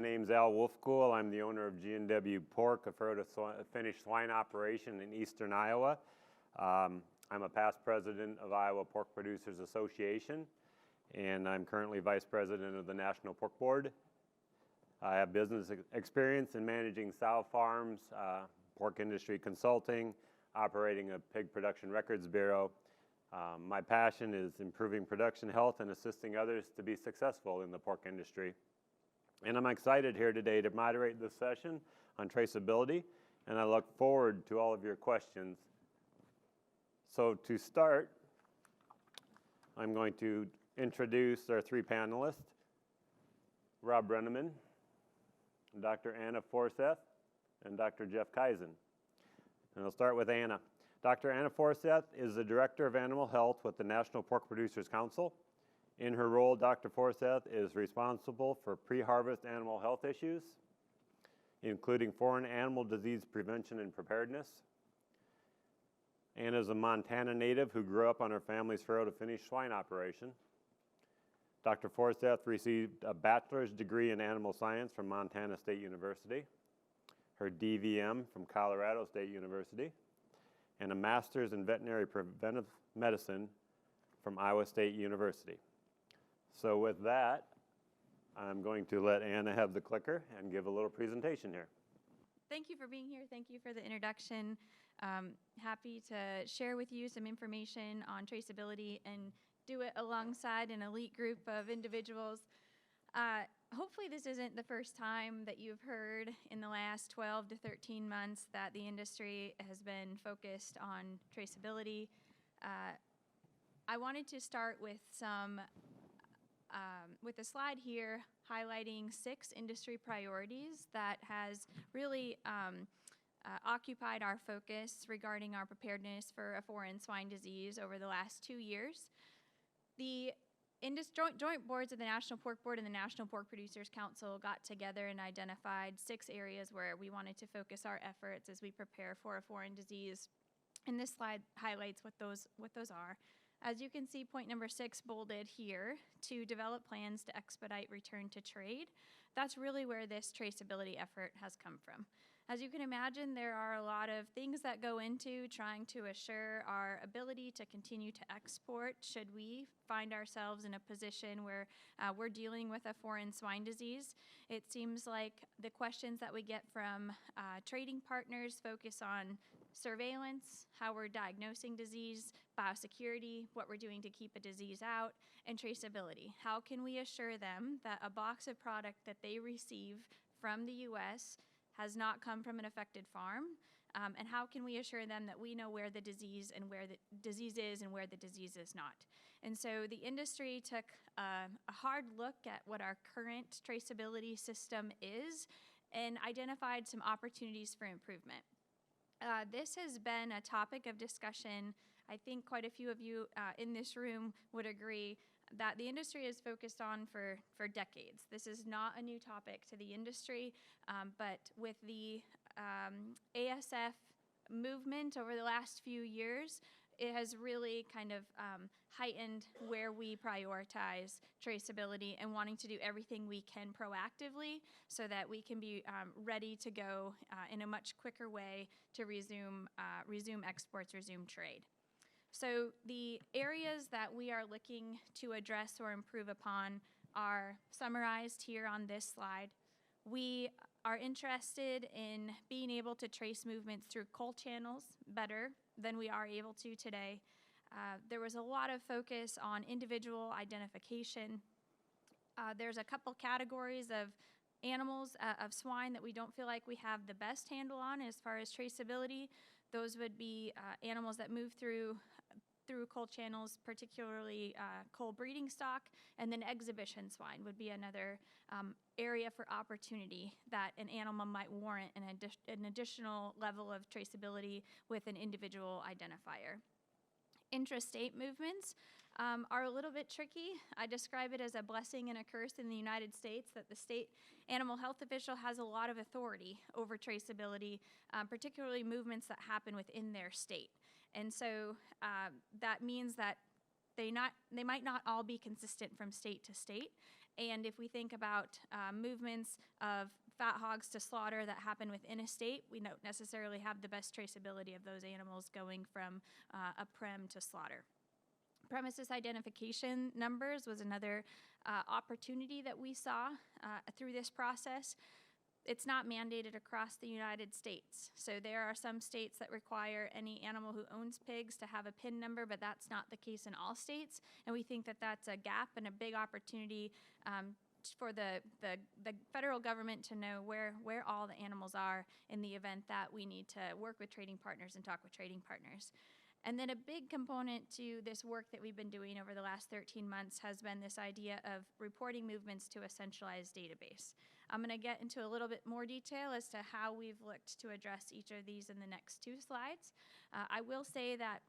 My name's Wulfekuhle. I'm the owner of G&W Pork, a finished swine operation in eastern Iowa. I'm a past president of Iowa Pork Producers Association, and I'm currently vice president of the National Pork Board. I have business experience in managing sow farms, pork industry consulting, operating a pig production records bureau. My passion is improving production health and assisting others to be successful in the pork industry. And I'm excited here today to moderate this session on traceability, and I look forward to all of your questions. So to start, I'm going to introduce our three panelists, Rob Brenneman, Dr. Anna Forseth, and Dr. Jeff Kaisand. And I'll start with Anna. Dr. Anna Forseth is the Director of Animal Health with the National Pork Producers Council. In her role, Dr. Forseth is responsible for pre-harvest animal health issues, including foreign animal disease prevention and preparedness. Anna is a Montana native who grew up on her family's farrow-to-finish swine operation. Dr. Forseth received a bachelor's degree in animal science from Montana State University, her DVM from Colorado State University, and a master's in veterinary preventive medicine from Iowa State University. So with that, I'm going to let Anna have the clicker and give a little presentation here. Thank you for being here. Thank you for the introduction. Happy to share with you some information on traceability and do it alongside an elite group of individuals. Hopefully this isn't the first time that you've heard in the last 12 to 13 months that the industry has been focused on traceability. I wanted to start with a slide here highlighting 6 industry priorities that has really occupied our focus regarding our preparedness for a foreign swine disease over the last 2 years. The joint boards of the National Pork Board and the National Pork Producers Council got together and identified 6 areas where we wanted to focus our efforts as we prepare for a foreign disease. And this slide highlights what those are. As you can see, point number 6 bolded here, to develop plans to expedite return to trade. That's really where this traceability effort has come from. As you can imagine, there are a lot of things that go into trying to assure our ability to continue to export should we find ourselves in a position where we're dealing with a foreign swine disease. It seems like the questions that we get from trading partners focus on surveillance, how we're diagnosing disease, biosecurity, what we're doing to keep a disease out, and traceability. How can we assure them that a box of product that they receive from the U.S. has not come from an affected farm? And how can we assure them that we know where the disease and where the disease is and where the disease is not? And so the industry took a hard look at what our current traceability system is and identified some opportunities for improvement. This has been a topic of discussion. I think quite a few of you in this room would agree that the industry is focused on for decades. This is not a new topic to the industry, but with the ASF movement over the last few years, it has really kind of heightened where we prioritize traceability and wanting to do everything we can proactively so that we can be ready to go in a much quicker way to resume exports, resume trade. So the areas that we are looking to address or improve upon are summarized here on this slide. We are interested in being able to trace movements through cold channels better than we are able to today. There was a lot of focus on individual identification. There's a couple categories of animals, of swine, that we don't feel like we have the best handle on as far as traceability. Those would be animals that move through cold channels, particularly cold breeding stock, and then exhibition swine would be another area for opportunity that an animal might warrant an additional level of traceability with an individual identifier. Intrastate movements are a little bit tricky. I describe it as a blessing and a curse in the United States that the state animal health official has a lot of authority over traceability, particularly movements that happen within their state. And so that means that they might not all be consistent from state to state, And if we think about movements of fat hogs to slaughter that happen within a state, we don't necessarily have the best traceability of those animals going from a prem to slaughter. Premises identification numbers was another opportunity that we saw through this process. It's not mandated across the United States. So there are some states that require any animal who owns pigs to have a PIN number, but that's not the case in all states. And we think that that's a gap and a big opportunity for the federal government to know where all the animals are in the event that we need to work with trading partners and talk with trading partners. And then a big component to this work that we've been doing over the last 13 months has been this idea of reporting movements to a centralized database. I'm going to get into a little bit more detail as to how we've looked to address each of these in the next 2 slides. I will say that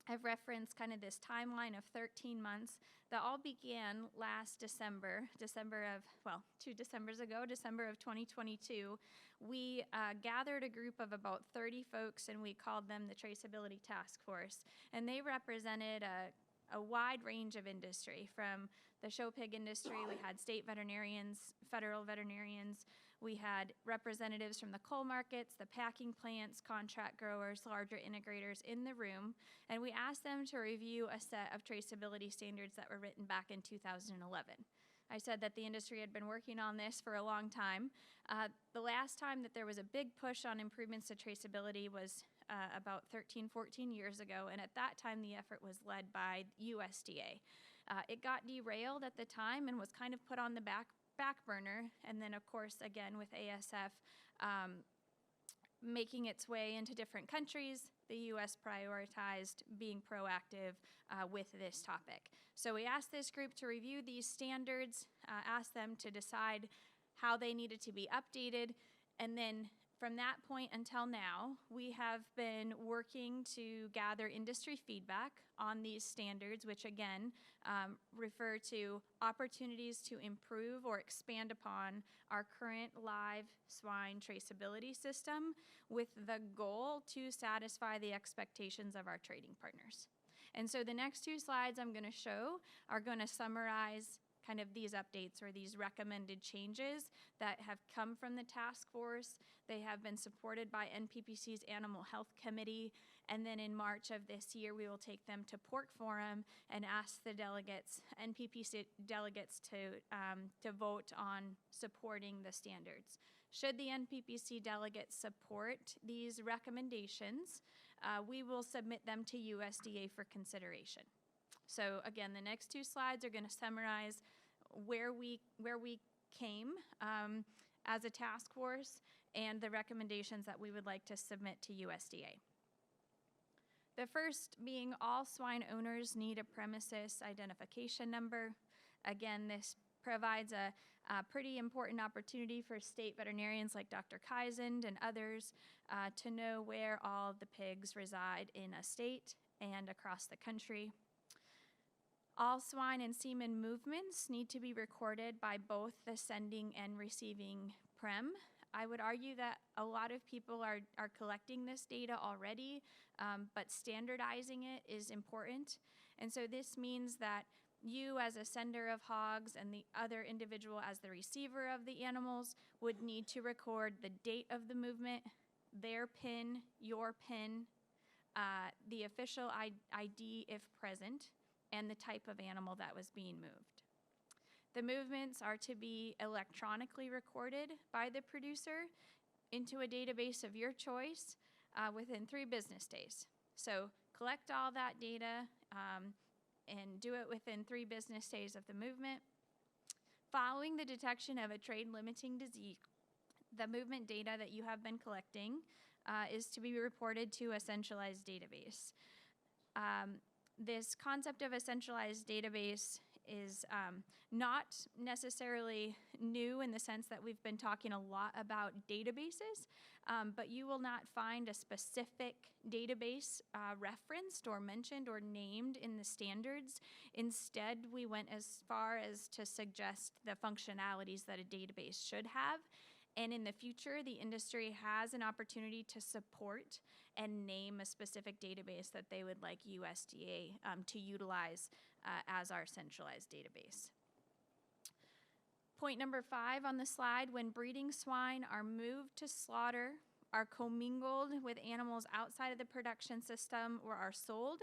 I've referenced kind of this timeline of 13 months that all began last December of 2 Decembers ago, December of 2022. We gathered a group of about 30 folks and we called them the Traceability Task Force. And they represented a wide range of industry. From the show pig industry, we had state veterinarians, federal veterinarians, we had representatives from the coal markets, the packing plants, contract growers, larger integrators in the room, and we asked them to review a set of traceability standards that were written back in 2011. I said that the industry had been working on this for a long time. The last time that there was a big push on improvements to traceability was about 13, 14 years ago, and at that time the effort was led by USDA. It got derailed at the time and was kind of put on the back burner, and then of course again with ASF making its way into different countries, the US prioritized being proactive with this topic. So we asked this group to review these standards, asked them to decide how they needed to be updated, and then from that point until now, we have been working to gather industry feedback on these standards, which again refer to opportunities to improve or expand upon our current live swine traceability system with the goal to satisfy the expectations of our trading partners. And so the next 2 slides I'm going to show are going to summarize kind of these updates or these recommended changes that have come from the task force. They have been supported by NPPC's Animal Health Committee, and then in March of this year we will take them to Pork Forum and ask the delegates, NPPC delegates, to vote on supporting the standards. Should the NPPC delegates support these recommendations, we will submit them to USDA for consideration. So again, the next 2 slides are going to summarize where we came as a task force and the recommendations that we would like to submit to USDA. The first being all swine owners need a premises identification number. Again, this provides a pretty important opportunity for state veterinarians like Dr. Kaisand and others to know where all the pigs reside in a state and across the country. All swine and semen movements need to be recorded by both the sending and receiving prem. I would argue that a lot of people are collecting this data already, but standardizing it is important. And so this means that you as a sender of hogs and the other individual as the receiver of the animals would need to record the date of the movement, their PIN, your PIN, the official ID if present, and the type of animal that was being moved. The movements are to be electronically recorded by the producer into a database of your choice within 3 business days. So collect all that data and do it within 3 business days of the movement. Following the detection of a trade limiting disease, the movement data that you have been collecting is to be reported to a centralized database. This concept of a centralized database is not necessarily new in the sense that we've been talking a lot about databases, but you will not find a specific database referenced or mentioned or named in the standards. Instead, we went as far as to suggest the functionalities that a database should have. And in the future, the industry has an opportunity to support and name a specific database that they would like USDA to utilize as our centralized database. Point number 5 on the slide, when breeding swine are moved to slaughter, are commingled with animals outside of the production system, or are sold,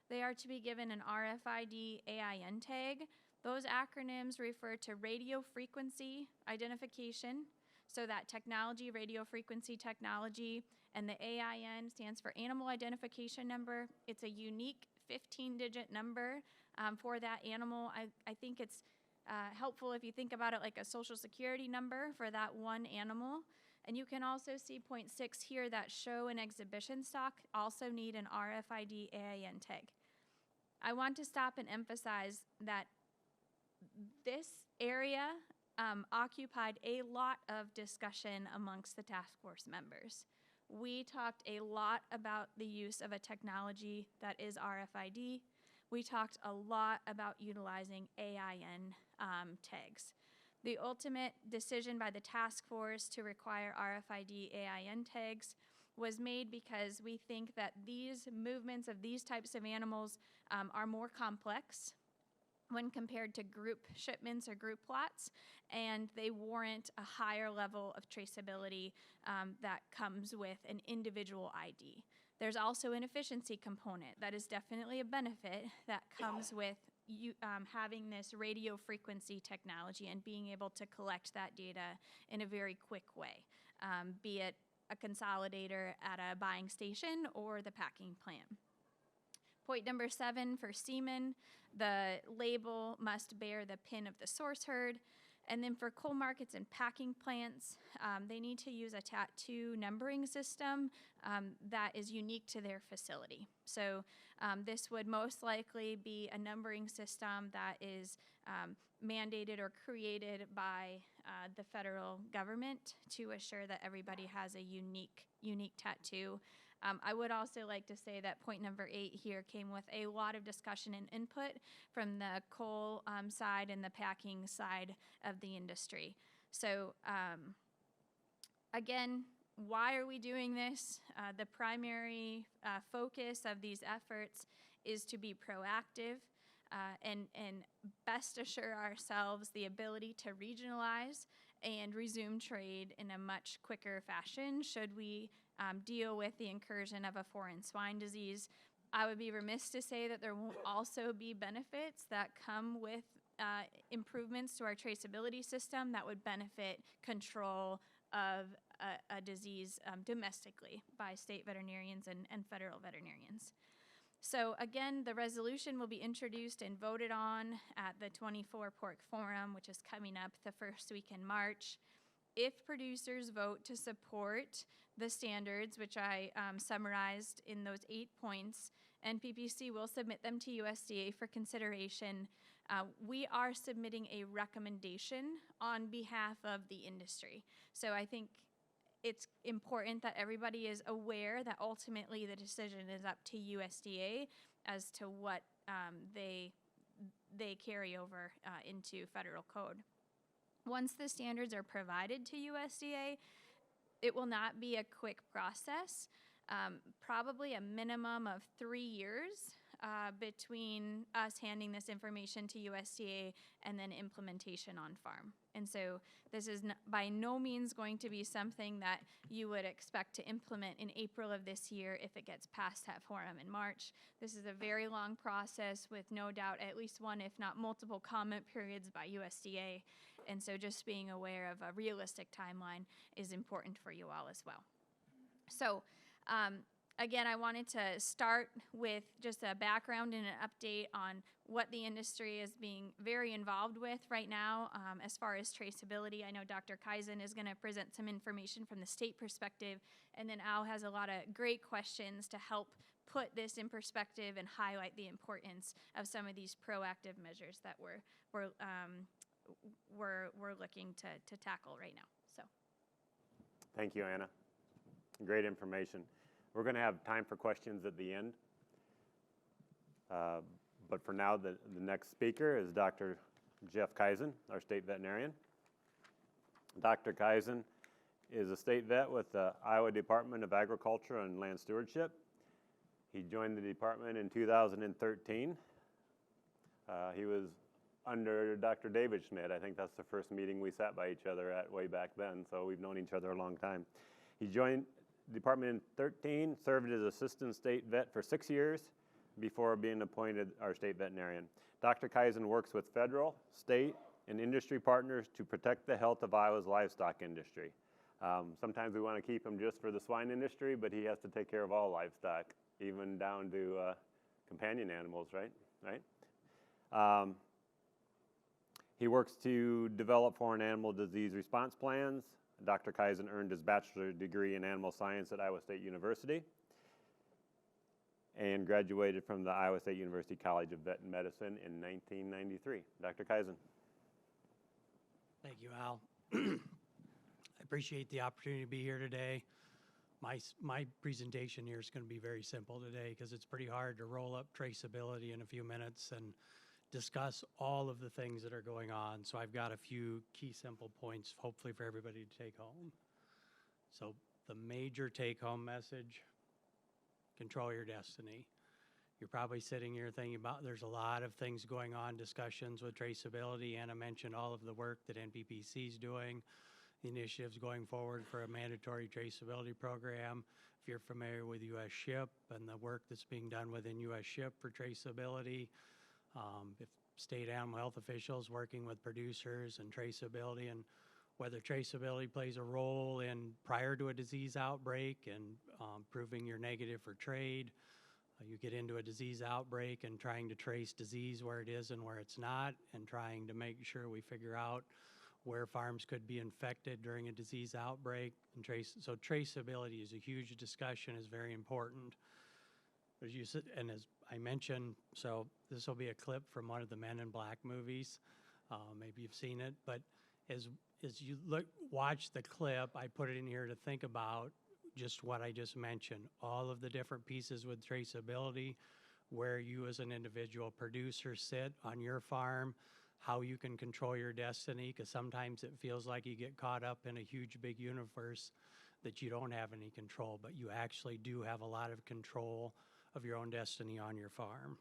they are to be given an RFID AIN tag. Those acronyms refer to radio frequency identification, so that technology, radio frequency technology, and the AIN stands for Animal Identification Number. It's a unique 15-digit number for that animal. I think it's helpful if you think about it like a social security number for that one animal. And you can also see point 6 here, that show and exhibition stock also need an RFID AIN tag. I want to stop and emphasize that this area occupied a lot of discussion amongst the task force members. We talked a lot about the use of a technology that is RFID. We talked a lot about utilizing AIN tags. The ultimate decision by the task force to require RFID AIN tags was made because we think that these movements of these types of animals are more complex when compared to group shipments or group plots, and they warrant a higher level of traceability that comes with an individual ID. There's also an efficiency component that is definitely a benefit that comes with having this radio frequency technology and being able to collect that data in a very quick way, be it a consolidator at a buying station or the packing plant. Point number 7 for semen, the label must bear the PIN of the source herd. And then for coal markets and packing plants, they need to use a tattoo numbering system that is unique to their facility. So this would most likely be a numbering system that is mandated or created by the federal government to assure that everybody has a unique tattoo. I would also like to say that point number 8 here came with a lot of discussion and input from the coal side and the packing side of the industry. So again, why are we doing this? The primary focus of these efforts is to be proactive and best assure ourselves the ability to regionalize and resume trade in a much quicker fashion should we deal with the incursion of a foreign swine disease. I would be remiss to say that there won't also be benefits that come with improvements to our traceability system that would benefit control of a disease domestically by state veterinarians and federal veterinarians. So again, the resolution will be introduced and voted on at the 24 Pork Forum, which is coming up the first week in March. If producers vote to support the standards, which I summarized in those 8 points, NPPC will submit them to USDA for consideration. We are submitting a recommendation on behalf of the industry. So I think it's important that everybody is aware that ultimately the decision is up to USDA as to what they carry over into federal code. Once the standards are provided to USDA, it will not be a quick process, probably a minimum of 3 years between us handing this information to USDA and then implementation on farm. And so this is by no means going to be something that you would expect to implement in April of this year if it gets past that forum in March. This is a very long process with no doubt at least one, if not multiple, comment periods by USDA. And so just being aware of a realistic timeline is important for you all as well. So again, I wanted to start with just a background and an update on what the industry is being very involved with right now as far as traceability. I know Dr. Kaisand is going to present some information from the state perspective, and then Al has a lot of great questions to help put this in perspective and highlight the importance of some of these proactive measures that we're looking to tackle right now. So, thank you, Anna. Great information. We're going to have time for questions at the end. But for now, the next speaker is Dr. Jeff Kaisand, our state veterinarian. Dr. Kaisand is a state vet with the Iowa Department of Agriculture and Land Stewardship. He joined the department in 2013. He was under Dr. David Schmidt. I think that's the first meeting we sat by each other at way back then, so we've known each other a long time. He joined the department in 2013, served as assistant state vet for 6 years before being appointed our state veterinarian. Dr. Kaisand works with federal, state, and industry partners to protect the health of Iowa's livestock industry. Sometimes we want to keep him just for the swine industry, but he has to take care of all livestock, even down to companion animals, right? He works to develop foreign animal disease response plans. Dr. Kaisand earned his bachelor's degree in animal science at Iowa State University and graduated from the Iowa State University College of Vet and Medicine in 1993. Dr. Kaisand. Thank you, Al. I appreciate the opportunity to be here today. My presentation here is going to be very simple today because it's pretty hard to roll up traceability in a few minutes and discuss all of the things that are going on. So I've got a few key simple points, hopefully for everybody to take home. So the major take-home message, control your destiny. You're probably sitting here thinking about there's a lot of things going on, discussions with traceability. Anna mentioned all of the work that NPPC is doing, the initiatives going forward for a mandatory traceability program. If you're familiar with U.S. SHIP and the work that's being done within U.S. SHIP for traceability, if state animal health officials working with producers and traceability, and whether traceability plays a role in prior to a disease outbreak and proving you're negative for trade. You get into a disease outbreak and trying to trace disease where it is and where it's not, and trying to make sure we figure out where farms could be infected during a disease outbreak. And so traceability is a huge discussion, is very important. As you said, and as I mentioned, so this will be a clip from one of the Men in Black movies. Maybe you've seen it, but as you watch the clip, I put it in here to think about just what I just mentioned, all of the different pieces with traceability, where you as an individual producer sit on your farm, how you can control your destiny, because sometimes it feels like you get caught up in a huge big universe that you don't have any control, but you actually do have a lot of control of your own destiny on your farm.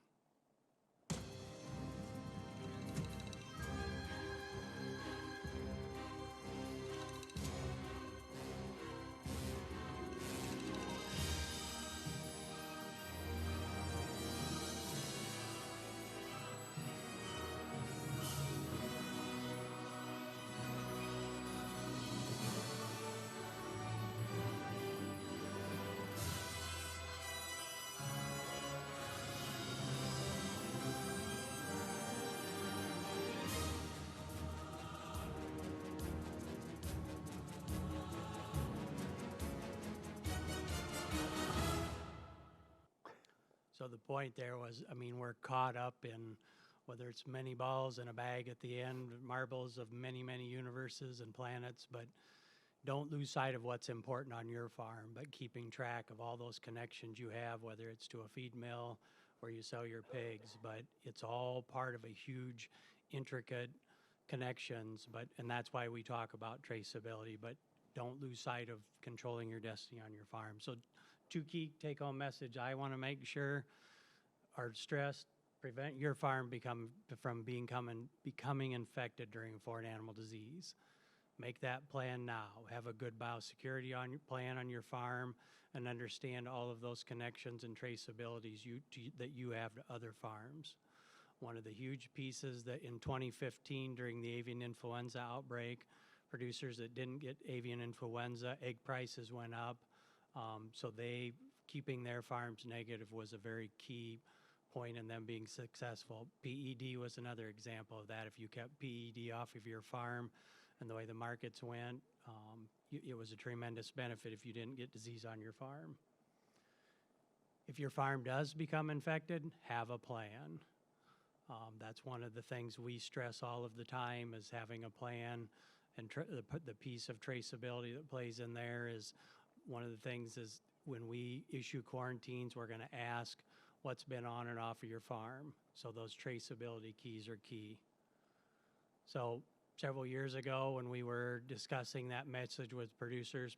So the point there was, I mean, we're caught up in whether it's many balls in a bag at the end, marbles of many, many universes and planets, but don't lose sight of what's important on your farm, but keeping track of all those connections you have, whether it's to a feed mill where you sell your pigs, but it's all part of a huge, intricate connections, and that's why we talk about traceability, but don't lose sight of controlling your destiny on your farm. So two key take-home message I want to make sure are stressed: prevent your farm from becoming infected during a foreign animal disease. Make that plan now. Have a good biosecurity plan on your farm, and understand all of those connections and traceabilities that you have to other farms. One of the huge pieces that in 2015 during the avian influenza outbreak, producers that didn't get avian influenza, egg prices went up. So keeping their farms negative was a very key point in them being successful. PED was another example of that. If you kept PED off of your farm and the way the markets went, it was a tremendous benefit if you didn't get disease on your farm. If your farm does become infected, have a plan. That's one of the things we stress all of the time, is having a plan, and the piece of traceability that plays in there is one of the things is when we issue quarantines, we're going to ask what's been on and off of your farm. So those traceability keys are key. So several years ago when we were discussing that message with producers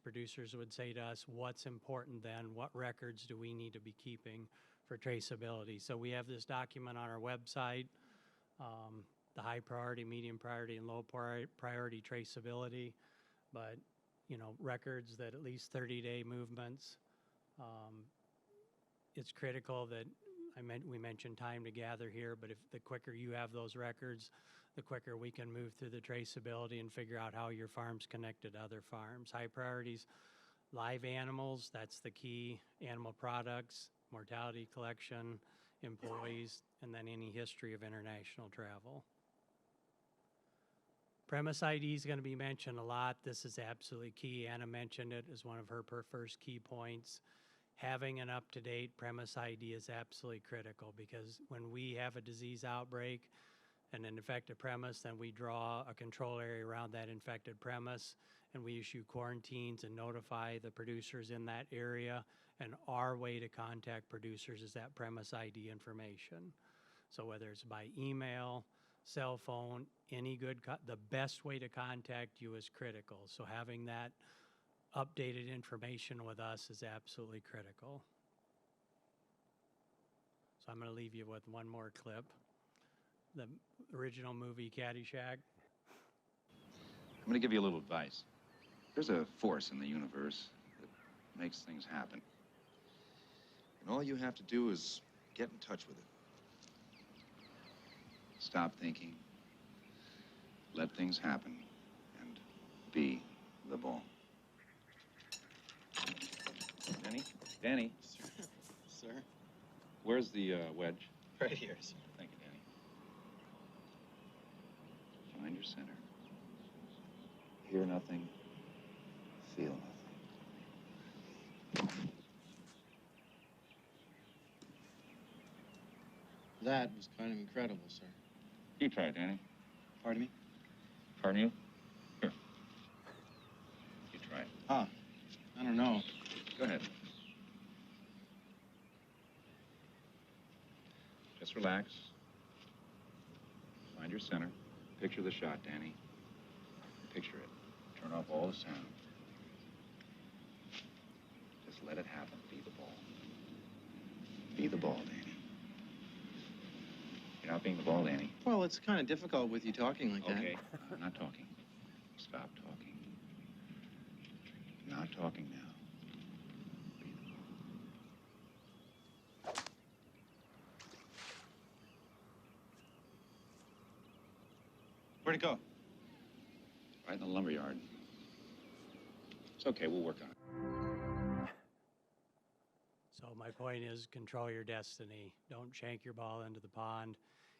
would say to us, what's important then? What records do we need to be keeping for traceability? So we have this document on our website. the high priority, medium priority, and low priority traceability. But, you know, records that at least 30-day movements. It's critical that we mentioned time to gather here, but if the quicker you have those records, the quicker we can move through the traceability and figure out how your farm's connected to other farms. High priorities, live animals, that's the key. Animal products, mortality collection, employees, and then any history of international travel. Premise ID is going to be mentioned a lot. This is absolutely key. Anna mentioned it as one of her first key points. Having an up-to-date premise ID is absolutely critical, because when we have a disease outbreak and an infected premise, then we draw a control area around that infected premise, and we issue quarantines and notify the producers in that area. And our way to contact producers is that premise ID information. So whether it's by email, cell phone, the best way to contact you is critical. So having that updated information with us is absolutely critical. So I'm going to leave you with one more clip. The original movie Caddyshack. I'm going to give you a little advice. There's a force in the universe that makes things happen. And all you have to do is get in touch with it. Stop thinking. Let things happen. And be the ball. Danny? Danny? Sir? Where's the wedge? Right here, sir. Thank you, Danny. Find your center. Hear nothing. Feel nothing. That was kind of incredible, sir. You try it, Danny. Pardon me? Pardon you? Here. You try it. Huh. I don't know. Go ahead. Just relax. Find your center. Picture the shot, Danny. Picture it. Turn off all the sound. Just let it happen. Be the ball. Be the ball, Danny. You're not being the ball, Danny. Well, it's kind of difficult with you talking like that. Okay, I'm not talking. Stop talking. Not talking now. Be the ball. Where'd it go? Right in the lumberyard. It's okay, we'll work on it. So my point is, control your destiny. Don't shank your ball into the pond.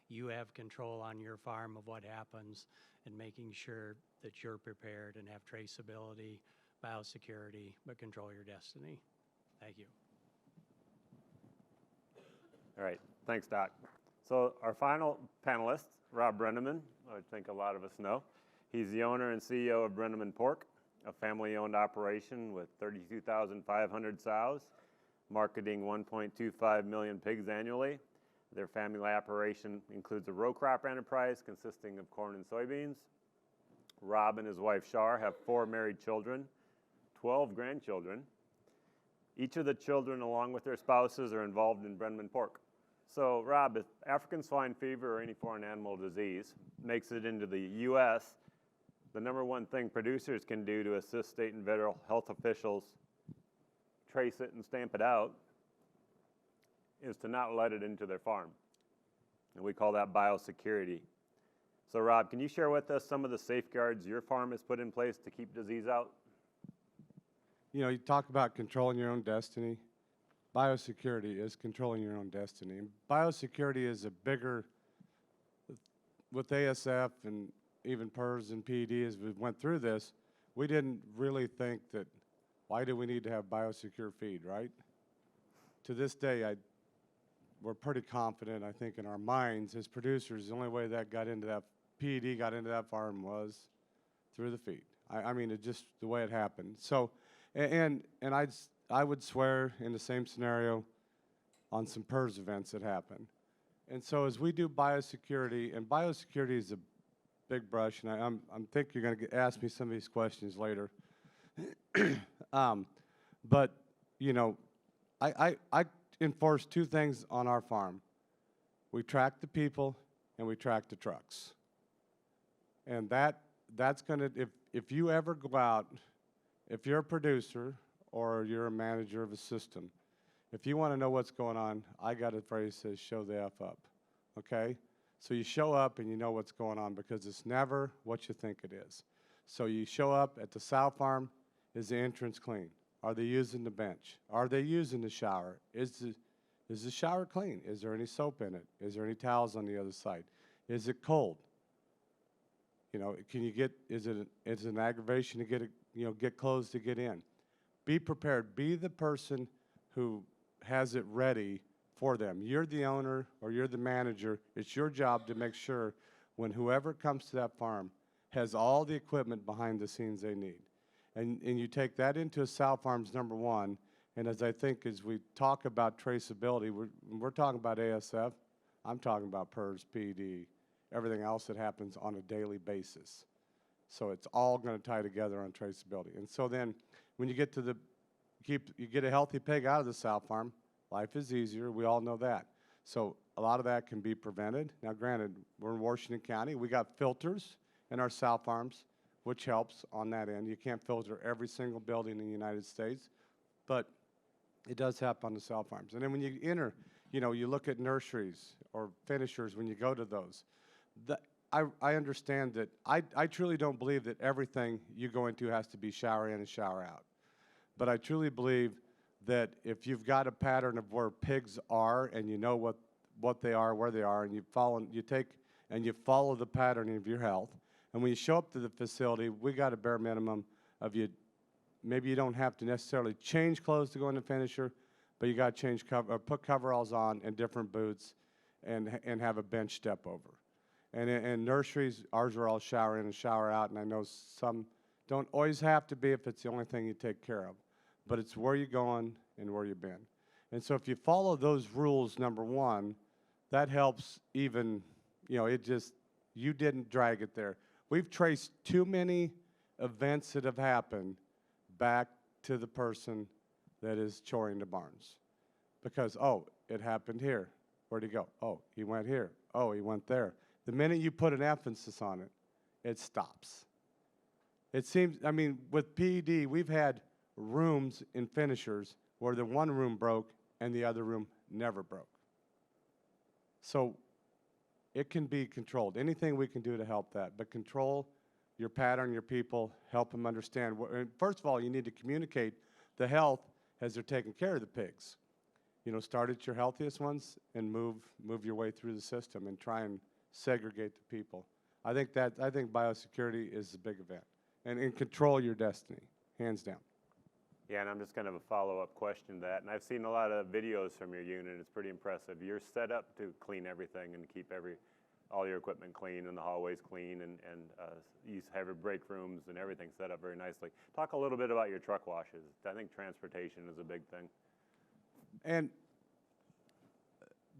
You have control on your farm of what happens, and making sure that you're prepared and have traceability, biosecurity, but control your destiny. Thank you. All right, thanks, Doc. So our final panelist, Rob Brenneman, I think a lot of us know. He's the owner and CEO of Brenneman Pork, a family-owned operation with 32,500 sows, marketing 1.25 million pigs annually. Their family operation includes a row crop enterprise consisting of corn and soybeans. Rob and his wife, Shar, have 4 married children, 12 grandchildren. Each of the children, along with their spouses, are involved in Brenneman Pork. So, Rob, if African swine fever or any foreign animal disease makes it into the U.S., the number one thing producers can do to assist state and federal health officials trace it and stamp it out is to not let it into their farm. And we call that biosecurity. So Rob, can you share with us some of the safeguards your farm has put in place to keep disease out? You know, you talk about controlling your own destiny. Biosecurity is controlling your own destiny. And biosecurity is a bigger, with ASF and even PERS and PED, as we went through this, we didn't really think that, why do we need to have biosecure feed, right? To this day, we're pretty confident, I think, in our minds as producers, the only way that got into that, PED got into that farm was through the feed. I mean, it's just the way it happened. So, and I would swear in the same scenario on some PERS events that happened. And so as we do biosecurity, and biosecurity is a big brush, and I think you're going to ask me some of these questions later. But, you know, I enforce 2 things on our farm. We track the people and we track the trucks. And that's gonna, if you ever go out, if you're a producer or you're a manager of a system, if you want to know what's going on, I got a phrase that says, show the F up, okay? So you show up and you know what's going on because it's never what you think it is. So you show up at the sow farm, is the entrance clean? Are they using the bench? Are they using the shower? Is the shower clean? Is there any soap in it? Is there any towels on the other side? Is it cold? You know, can you get, is it an aggravation to get, get clothes to get in? Be prepared. Be the person who has it ready for them. You're the owner or you're the manager. It's your job to make sure when whoever comes to that farm has all the equipment behind the scenes they need. And you take that into a sow farm's number one, and as we talk about traceability, we're talking about ASF, I'm talking about PRRS, PD, everything else that happens on a daily basis. So it's all going to tie together on traceability. And so then when you get to you get a healthy pig out of the sow farm, life is easier, we all know that. So a lot of that can be prevented. Now granted, we're in Washington County, we got filters in our sow farms, which helps on that end. You can't filter every single building in the United States, but it does happen on the sow farms. And then when you enter, you look at nurseries or finishers when you go to those. I understand that I truly don't believe that everything you go into has to be shower in and shower out. But I truly believe that if you've got a pattern of where pigs are and you know what they are, where they are, and you follow the pattern of your health, and when you show up to the facility, we got a bare minimum of maybe you don't have to necessarily change clothes to go in the finisher, but you got to put coveralls on and different boots and have a bench step over. And in nurseries, ours are all shower in and shower out, and I know some don't always have to be if it's the only thing you take care of. But it's where you're going and where you've been. And so if you follow those rules, number one, that helps even, you didn't drag it there. We've traced too many events that have happened back to the person that is choring the barns. Because, oh, it happened here. Where'd he go? Oh, he went here. Oh, he went there. The minute you put an emphasis on it, it stops. It seems, with PED, we've had rooms in finishers where the one room broke and the other room never broke. So it can be controlled. Anything we can do to help that, but control your pattern, your people, help them understand. First of all, you need to communicate the health as they're taking care of the pigs. Start at your healthiest ones and move your way through the system and try and segregate the people. I think biosecurity is a big event, and control your destiny, hands down. Yeah, and I'm just going to have a follow-up question to that. And I've seen a lot of videos from your unit. It's pretty impressive. You're set up to clean everything and keep all your equipment clean and the hallways clean, and you have your break rooms and everything set up very nicely. Talk a little bit about your truck washes. I think transportation is a big thing. And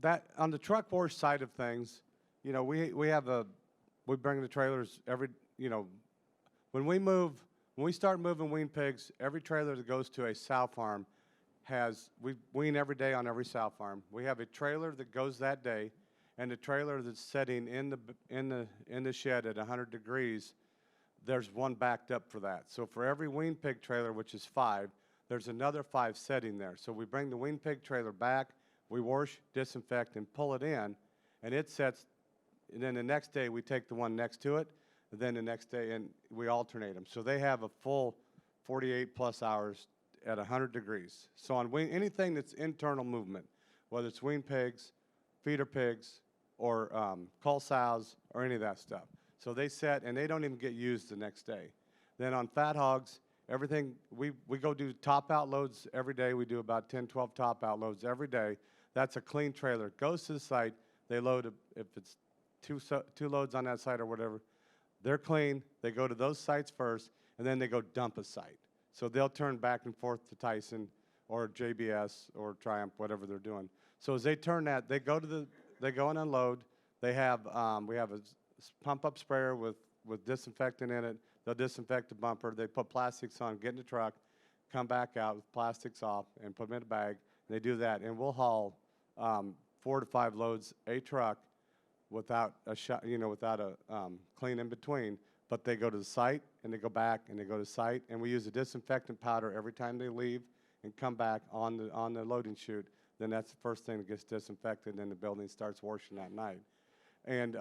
that on the truck wash side of things, we bring the trailers when we start moving wean pigs, every trailer that goes to a sow farm we wean every day on every sow farm. We have a trailer that goes that day, and the trailer that's sitting in the shed at 100 degrees, there's one backed up for that. So for every wean pig trailer, which is 5, there's another 5 sitting there. So we bring the wean pig trailer back, we wash, disinfect, and pull it in, and it sets. And then the next day we take the one next to it, and then the next day, and we alternate them. So they have a full 48 plus hours at 100 degrees. So on anything that's internal movement, whether it's wean pigs, feeder pigs, or cull sows, or any of that stuff. So they set, and they don't even get used the next day. Then on fat hogs, everything, we go do top out loads every day. We do about 10, 12 top out loads every day. That's a clean trailer. Goes to the site, they load, if it's two loads on that site or whatever, they're clean, they go to those sites first, and then they go dump a site. So they'll turn back and forth to Tyson or JBS or Triumph, whatever they're doing. So as they turn that, they go and unload. We have a pump-up sprayer with disinfectant in it. They'll disinfect the bumper. They put plastics on, get in the truck, come back out with plastics off, and put them in a bag. They do that, and we'll haul 4 to 5 loads a truck without a shot, without a clean in between. But they go to the site and they go back and they go to site, and we use a disinfectant powder every time they leave and come back on the loading chute. Then that's the first thing that gets disinfected, and then the building starts washing that night. And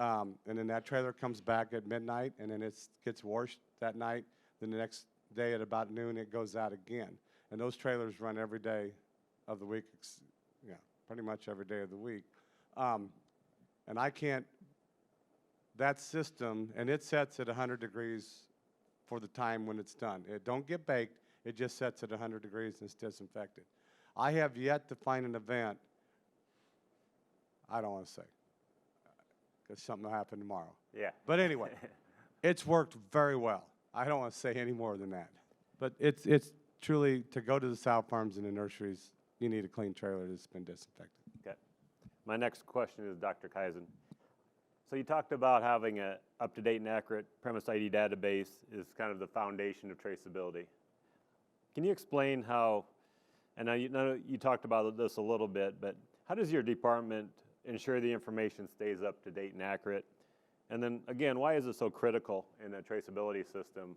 then that trailer comes back at midnight, and then it gets washed that night. Then the next day at about noon, it goes out again. And those trailers run every day of the week, pretty much every day of the week. And I can't, that system, and it sets at 100 degrees for the time when it's done. It don't get baked, it just sets at 100 degrees and it's disinfected. I have yet to find an event, I don't want to say, because something will happen tomorrow. Yeah. But anyway, it's worked very well. I don't want to say any more than that. But it's truly, to go to the sow farms and the nurseries, you need a clean trailer that's been disinfected. Okay. My next question is Dr. Kaisand. So you talked about having an up-to-date and accurate premise ID database is kind of the foundation of traceability. Can you explain how, and I know you talked about this a little bit, but how does your department ensure the information stays up to date and accurate? And then again, why is it so critical in a traceability system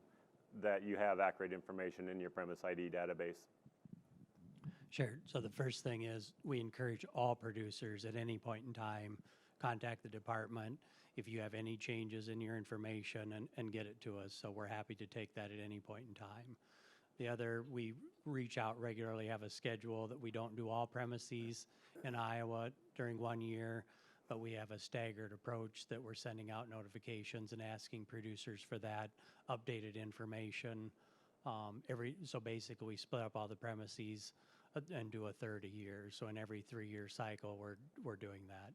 that you have accurate information in your premise ID database? Sure. So the first thing is we encourage all producers at any point in time, contact the department if you have any changes in your information and get it to us. So we're happy to take that at any point in time. The other, we reach out regularly, have a schedule that we don't do all premises in Iowa during 1 year, but we have a staggered approach that we're sending out notifications and asking producers for that updated information. So basically we split up all the premises and do a third a year. So in every 3-year cycle, we're doing that.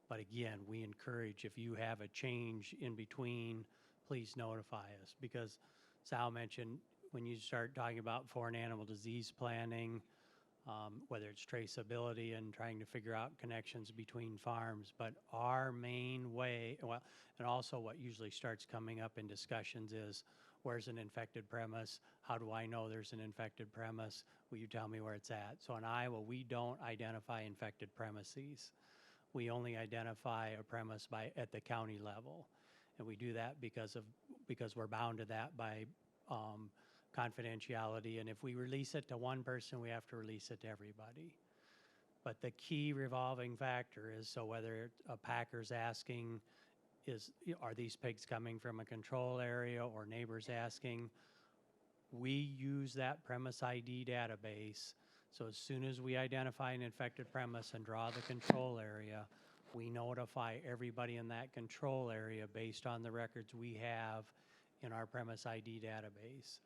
But again, we encourage, if you have a change in between, please notify us, because Sal mentioned when you start talking about foreign animal disease planning, whether it's traceability and trying to figure out connections between farms, but our main way, well, and also what usually starts coming up in discussions is, where's an infected premise? How do I know there's an infected premise? Will you tell me where it's at? So in Iowa, we don't identify infected premises. We only identify a premise at the county level. And we do that because we're bound to that by confidentiality. And if we release it to one person, we have to release it to everybody. But the key revolving factor is, so whether a packer's asking, are these pigs coming from a control area, or neighbors asking, we use that premise ID database. So as soon as we identify an infected premise and draw the control area, we notify everybody in that control area based on the records we have in our premise ID database.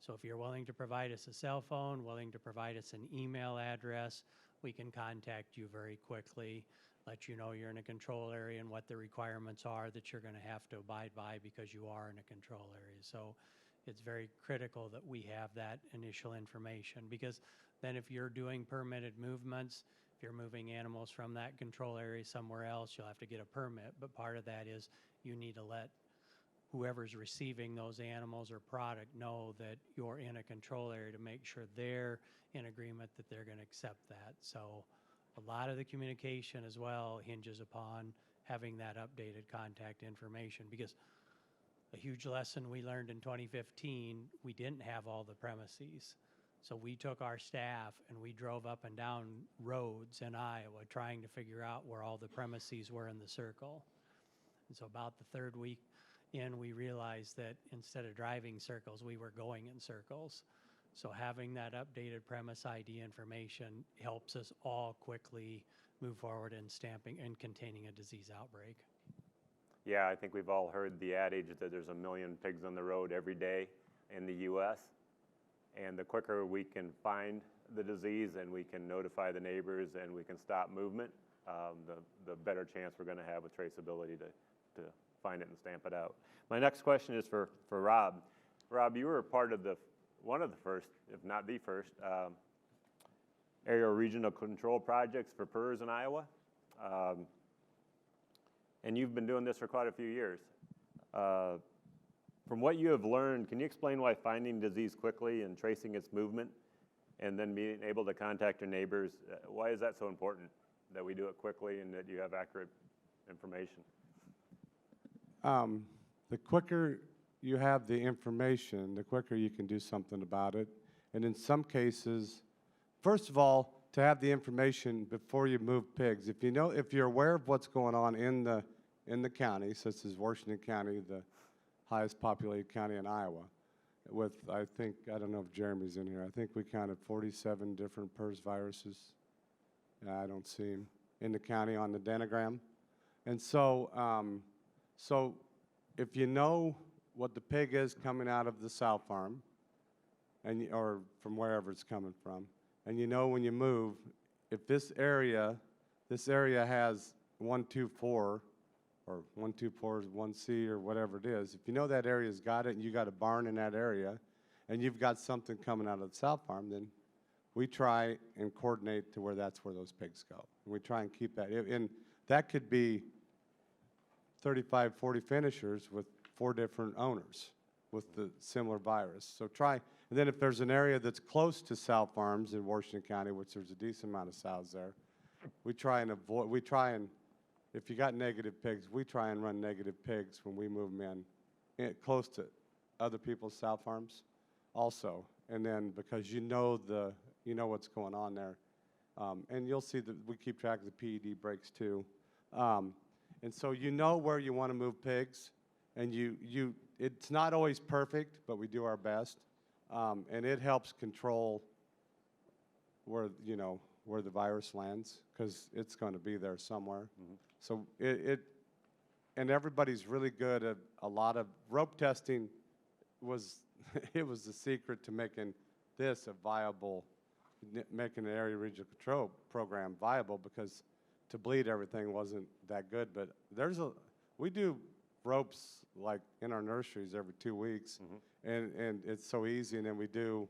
So if you're willing to provide us a cell phone, willing to provide us an email address, we can contact you very quickly, let you know you're in a control area and what the requirements are that you're going to have to abide by because you are in a control area. So it's very critical that we have that initial information, because then if you're doing permitted movements, if you're moving animals from that control area somewhere else, you'll have to get a permit. But part of that is you need to let whoever's receiving those animals or product know that you're in a control area to make sure they're in agreement that they're going to accept that. So a lot of the communication as well hinges upon having that updated contact information, because a huge lesson we learned in 2015, we didn't have all the premises. So we took our staff and we drove up and down roads in Iowa trying to figure out where all the premises were in the circle. And so about the third week in, we realized that instead of driving circles, we were going in circles. So having that updated premise ID information helps us all quickly move forward in stamping and containing a disease outbreak. Yeah, I think we've all heard the adage that there's 1 million pigs on the road every day in the U.S. And the quicker we can find the disease and we can notify the neighbors and we can stop movement, the better chance we're going to have with traceability to find it and stamp it out. My next question is for Rob. Rob, you were part of one of the first, if not the first, aerial regional control projects for PRRS in Iowa. And you've been doing this for quite a few years. From what you have learned, can you explain why finding disease quickly and tracing its movement and then being able to contact your neighbors, why is that so important, that we do it quickly and that you have accurate information? the quicker you have the information, the quicker you can do something about it. And in some cases, first of all, to have the information before you move pigs. If you know, if you're aware of what's going on in the county, such as Washington County, the highest populated county in Iowa, with, I think, I don't know if Jeremy's in here, I think we counted 47 different PRRS viruses. I don't see him in the county on the dendrogram. And so, so if you know what the pig is coming out of the sow farm, and or from wherever it's coming from, and you know when you move, if this area has 124, or 124 is 1C or whatever it is, if you know that area's got it and you got a barn in that area, and you've got something coming out of the sow farm, then we try and coordinate to where that's where those pigs go. And we try and keep that. And that could be 35, 40 finishers with 4 different owners with the similar virus. So try, and then if there's an area that's close to sow farms in Washington County, which there's a decent amount of sows there, we try and avoid, if you got negative pigs, we try and run negative pigs when we move them in close to other people's sow farms also. And then because you know what's going on there. And you'll see that we keep track of the PED breaks too. And so you know where you want to move pigs, and it's not always perfect, but we do our best. And it helps control where the virus lands, because it's going to be there somewhere. Mm-hmm. So and everybody's really good at a lot of rope testing. It was the secret to making this a viable, making the area regional control program viable, because to bleed everything wasn't that good. But we do ropes like in our nurseries every 2 weeks, mm-hmm. and it's so easy. And then we do,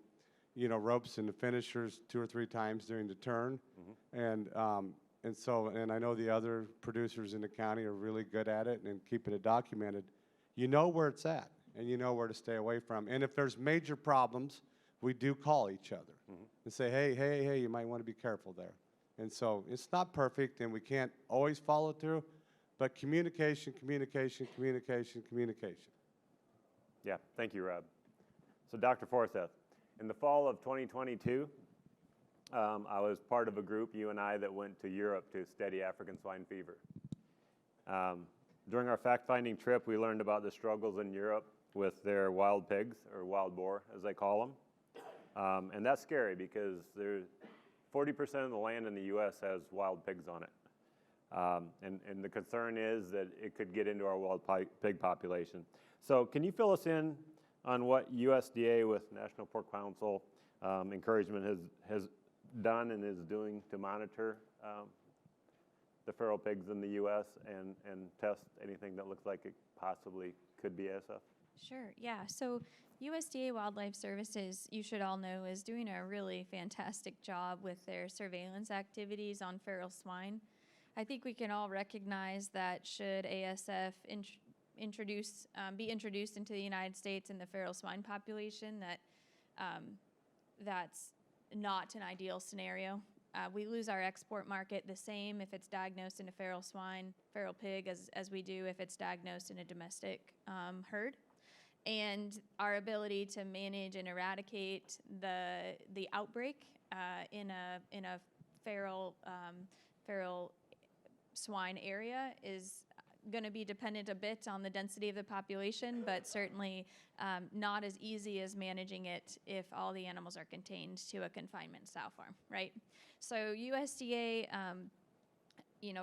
ropes in the finishers 2 or 3 times during the turn, mm-hmm. And I know the other producers in the county are really good at it and keeping it documented. You know where it's at, and you know where to stay away from. And if there's major problems, we do call each other, mm-hmm. and say, hey, you might want to be careful there. And so it's not perfect, and we can't always follow through, but communication. Yeah, thank you, Rob. So Dr. Forseth, in the fall of 2022, I was part of a group, you and I, that went to Europe to study African swine fever. During our fact-finding trip, we learned about the struggles in Europe with their wild pigs, or wild boar, as they call them. And that's scary, because 40% of the land in the U.S. has wild pigs on it. And the concern is that it could get into our wild pig population. So can you fill us in on what USDA with National Pork Council encouragement has done and is doing to monitor the feral pigs in the U.S. and test anything that looks like it possibly could be ASF? Sure, yeah. So USDA Wildlife Services, you should all know, is doing a really fantastic job with their surveillance activities on feral swine. I think we can all recognize that should ASF be introduced into the United States in the feral swine population, that's not an ideal scenario. We lose our export market the same if it's diagnosed in a feral pig as we do if it's diagnosed in a domestic herd. And our ability to manage and eradicate the outbreak in a feral swine area is going to be dependent a bit on the density of the population, but certainly not as easy as managing it if all the animals are contained to a confinement sow farm, right? So USDA,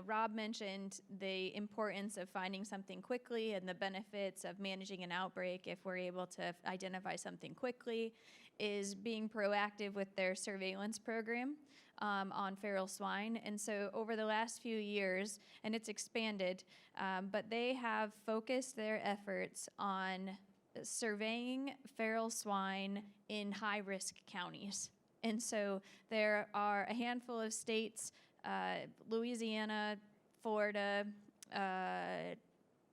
Rob mentioned the importance of finding something quickly and the benefits of managing an outbreak if we're able to identify something quickly, is being proactive with their surveillance program on feral swine. And so over the last few years, and it's expanded, but they have focused their efforts on surveying feral swine in high-risk counties. And so there are a handful of states, Louisiana, Florida,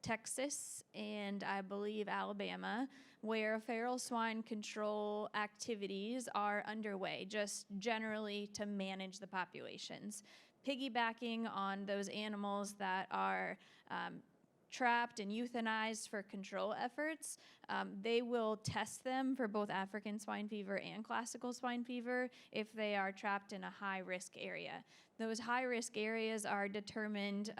Texas, and I believe Alabama, where feral swine control activities are underway, just generally to manage the populations. Piggybacking on those animals that are trapped and euthanized for control efforts, they will test them for both African swine fever and classical swine fever if they are trapped in a high-risk area. Those high-risk areas are determined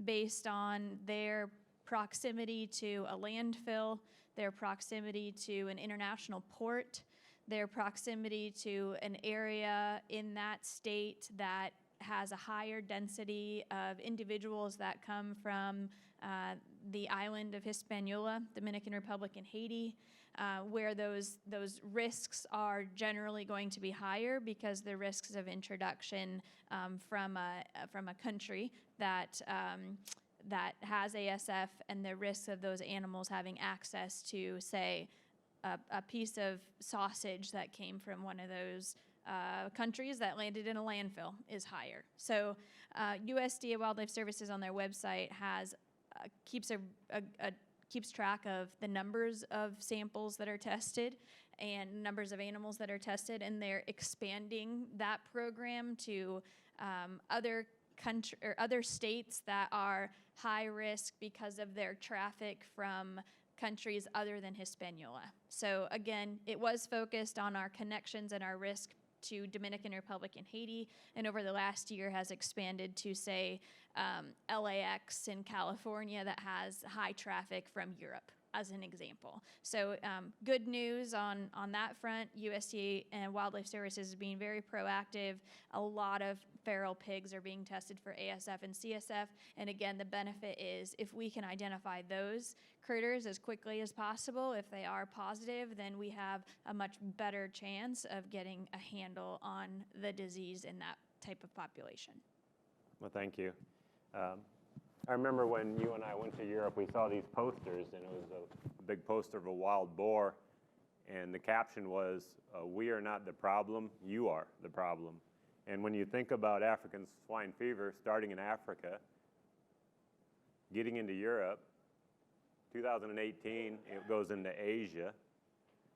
based on their proximity to a landfill, their proximity to an international port, their proximity to an area in that state that has a higher density of individuals that come from the island of Hispaniola, Dominican Republic, and Haiti, where those risks are generally going to be higher because the risks of introduction from a country that has ASF and the risks of those animals having access to, say, a piece of sausage that came from one of those countries that landed in a landfill is higher. So USDA Wildlife Services on their website has keeps track of the numbers of samples that are tested and numbers of animals that are tested, and they're expanding that program to other states that are high risk because of their traffic from countries other than Hispaniola. So again, it was focused on our connections and our risk to Dominican Republic and Haiti, and over the last year has expanded to, say, LAX in California that has high traffic from Europe, as an example. So good news on that front. USDA and Wildlife Services is being very proactive. A lot of feral pigs are being tested for ASF and CSF. And again, the benefit is if we can identify those critters as quickly as possible, if they are positive, then we have a much better chance of getting a handle on the disease in that type of population. Well, thank you. I remember when you and I went to Europe, we saw these posters, and it was a big poster of a wild boar, and the caption was, "We are not the problem, you are the problem." And when you think about African swine fever starting in Africa, getting into Europe, 2018, it goes into Asia,